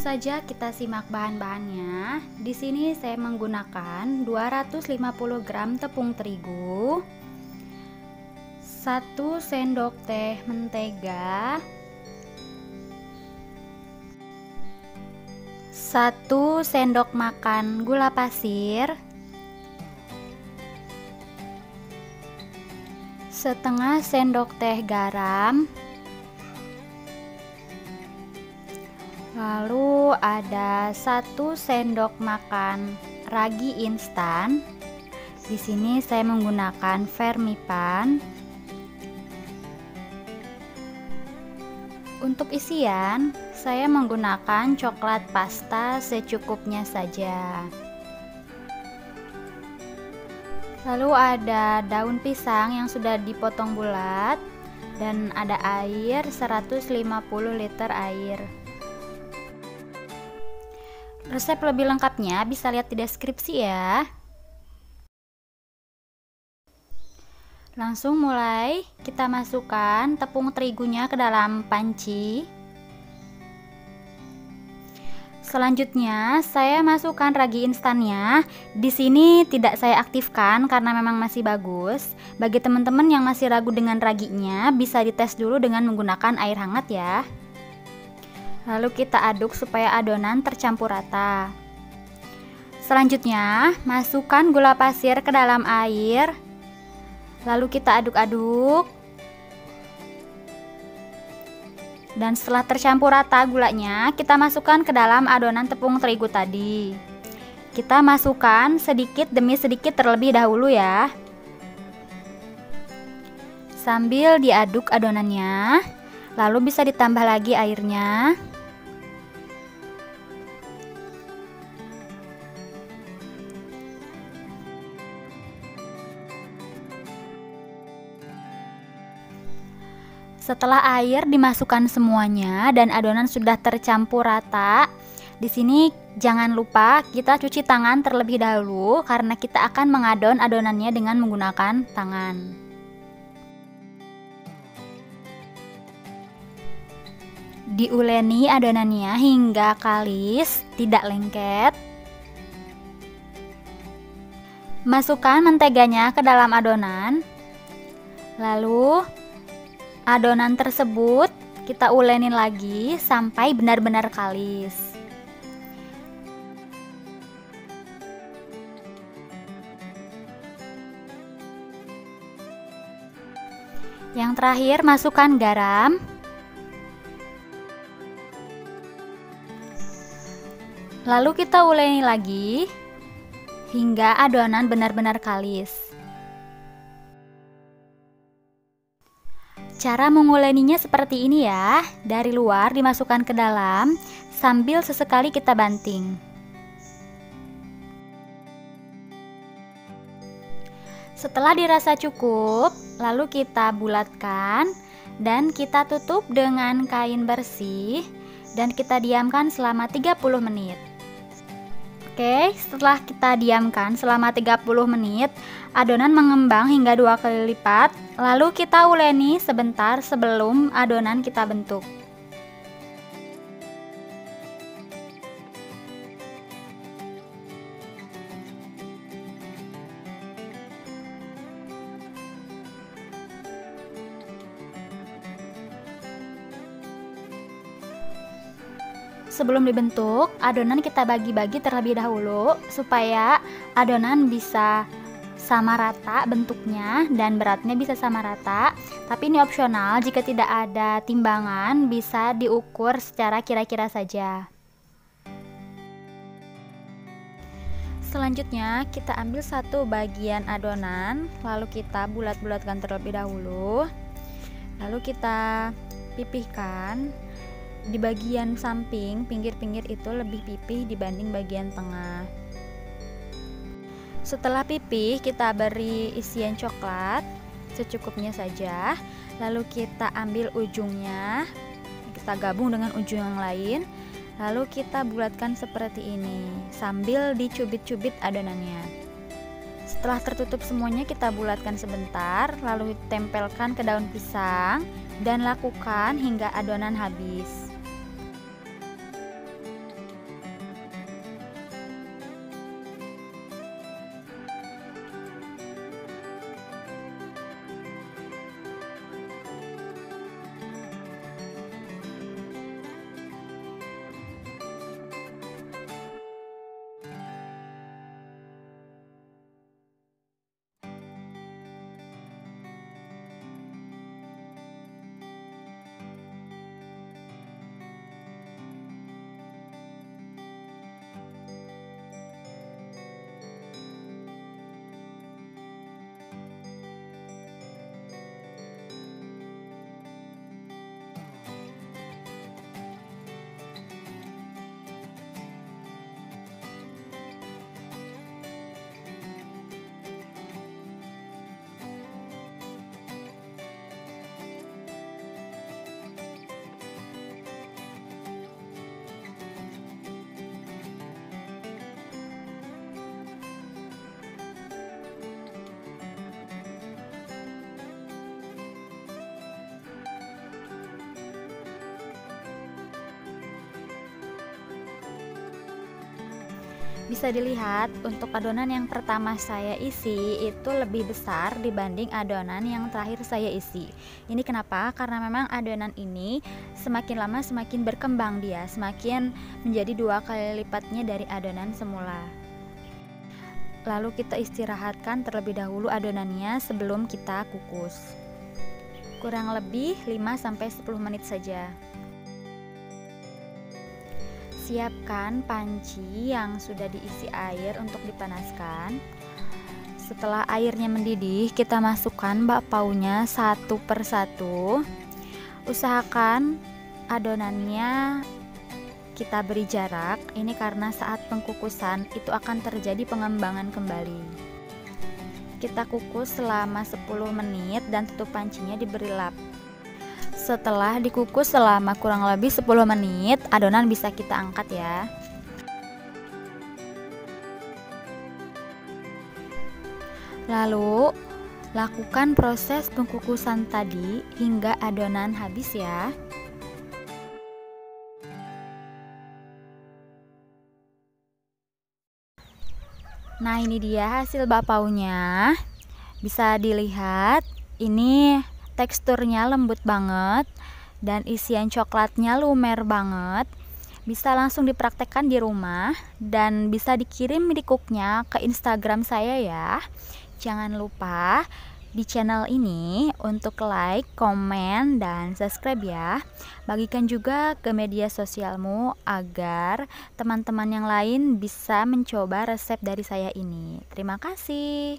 saja kita simak bahan-bahannya. Di sini saya menggunakan 250 gram tepung terigu, 1 sendok teh mentega, 1 sendok makan gula pasir, setengah sendok teh garam, lalu ada 1 sendok makan ragi instan. Di sini saya menggunakan Vermipan. Untuk isian, saya menggunakan coklat pasta secukupnya saja. Lalu ada daun pisang yang sudah dipotong bulat dan ada air 150 liter air. Resep lebih lengkapnya bisa lihat di deskripsi ya. Langsung mulai, kita masukkan tepung terigunya ke dalam panci. Selanjutnya, saya masukkan ragi instannya. Di sini tidak saya aktifkan karena memang masih bagus. Bagi teman-teman yang masih ragu dengan raginya, bisa dites dulu dengan menggunakan air hangat ya. Lalu kita aduk supaya adonan tercampur rata. Selanjutnya, masukkan gula pasir ke dalam air. Lalu kita aduk-aduk. Dan setelah tercampur rata gulanya, kita masukkan ke dalam adonan tepung terigu tadi. Kita masukkan sedikit demi sedikit terlebih dahulu ya. Sambil diaduk adonannya, lalu bisa ditambah lagi airnya. Setelah air dimasukkan semuanya dan adonan sudah tercampur rata, di sini jangan lupa kita cuci tangan terlebih dahulu karena kita akan mengadon adonannya dengan menggunakan tangan. Diuleni adonannya hingga kalis, tidak lengket. Masukkan menteganya ke dalam adonan. Lalu adonan tersebut kita ulenin lagi sampai benar-benar kalis. Yang terakhir, masukkan garam. Lalu kita uleni lagi hingga adonan benar-benar kalis. Cara menguleninya seperti ini ya. Dari luar dimasukkan ke dalam sambil sesekali kita banting. Setelah dirasa cukup, lalu kita bulatkan dan kita tutup dengan kain bersih dan kita diamkan selama 30 menit. Oke, setelah kita diamkan selama 30 menit, adonan mengembang hingga 2 kali lipat. Lalu kita uleni sebentar sebelum adonan kita bentuk. Sebelum dibentuk, adonan kita bagi-bagi terlebih dahulu supaya adonan bisa sama rata bentuknya dan beratnya bisa sama rata. Tapi ini opsional, jika tidak ada timbangan bisa diukur secara kira-kira saja. Selanjutnya kita ambil satu bagian adonan, lalu kita bulat-bulatkan terlebih dahulu. Lalu kita pipihkan. Di bagian samping, pinggir-pinggir itu lebih pipih dibanding bagian tengah. Setelah pipih, kita beri isian coklat secukupnya saja. Lalu kita ambil ujungnya, kita gabung dengan ujung yang lain. Lalu kita bulatkan seperti ini sambil dicubit-cubit adonannya. Setelah tertutup semuanya, kita bulatkan sebentar, lalu tempelkan ke daun pisang dan lakukan hingga adonan habis. Bisa dilihat untuk adonan yang pertama saya isi itu lebih besar dibanding adonan yang terakhir saya isi. Ini kenapa? Karena memang adonan ini semakin lama semakin berkembang dia, semakin menjadi 2 kali lipatnya dari adonan semula. Lalu kita istirahatkan terlebih dahulu adonannya sebelum kita kukus. Kurang lebih 5-10 menit saja. Siapkan panci yang sudah diisi air untuk dipanaskan. Setelah airnya mendidih, kita masukkan bakpaunya satu per satu. Usahakan adonannya kita beri jarak, ini karena saat pengkukusan itu akan terjadi pengembangan kembali. Kita kukus selama 10 menit dan tutup pancinya diberi lap. Setelah dikukus selama kurang lebih 10 menit, adonan bisa kita angkat ya. Lalu, lakukan proses pengkukusan tadi hingga adonan habis ya. Nah, ini dia hasil bakpaunya. Bisa dilihat, ini teksturnya lembut banget dan isian coklatnya lumer banget. Bisa langsung dipraktekkan di rumah dan bisa dikirim di cooknya ke Instagram saya ya. Jangan lupa di channel ini untuk like, komen, dan subscribe ya. Bagikan juga ke media sosialmu agar teman-teman yang lain bisa mencoba resep dari saya ini. Terima kasih.